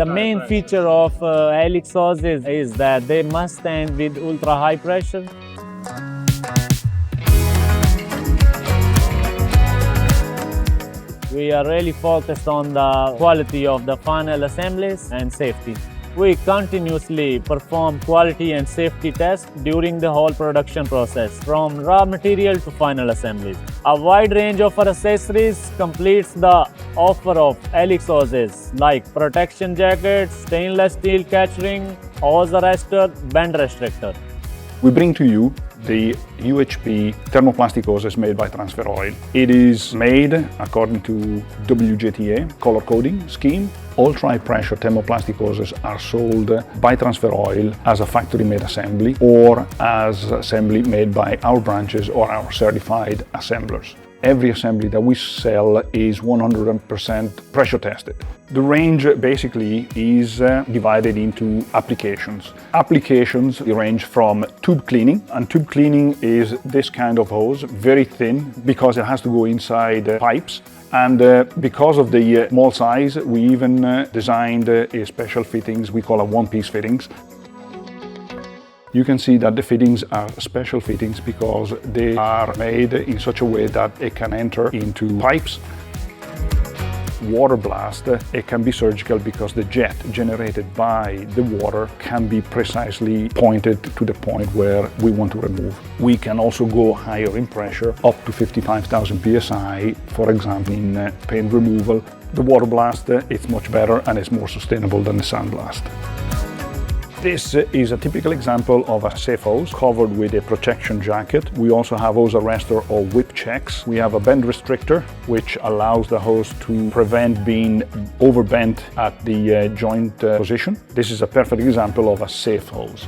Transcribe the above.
The main feature of Helix hoses is that they must stand with ultra high pressure. We are really focused on the quality of the final assemblies and safety. We continuously perform quality and safety tests during the whole production process, from raw material to final assemblies. A wide range of our accessories completes the offer of Helix hoses, like protection jackets, stainless steel catch ring, hose arrestor, bend restrictor. We bring to you the UHP thermoplastic hoses made by Transfer Oil. It is made according to WJTA color coding scheme. All tri-pressure thermoplastic hoses are sold by Transfer Oil as a factory-made assembly or as assembly made by our branches or our certified assemblers. Every assembly that we sell is 100% pressure tested. The range basically is divided into applications. Applications range from tube cleaning, and tube cleaning is this kind of hose, very thin because it has to go inside pipes. And because of the small size, we even designed a special fittings we call a one-piece fittings. You can see that the fittings are special fittings because they are made in such a way that it can enter into pipes. Water blast, it can be surgical because the jet generated by the water can be precisely pointed to the point where we want to remove. We can also go higher in pressure, up to 55,000 psi, for example in paint removal. The water blast, it's much better and it's more sustainable than the sandblast. This is a typical example of a safe hose covered with a protection jacket. We also have hose arrestor or whip checks. We have a bend restrictor, which allows the hose to prevent being overbent at the joint position. This is a perfect example of a safe hose.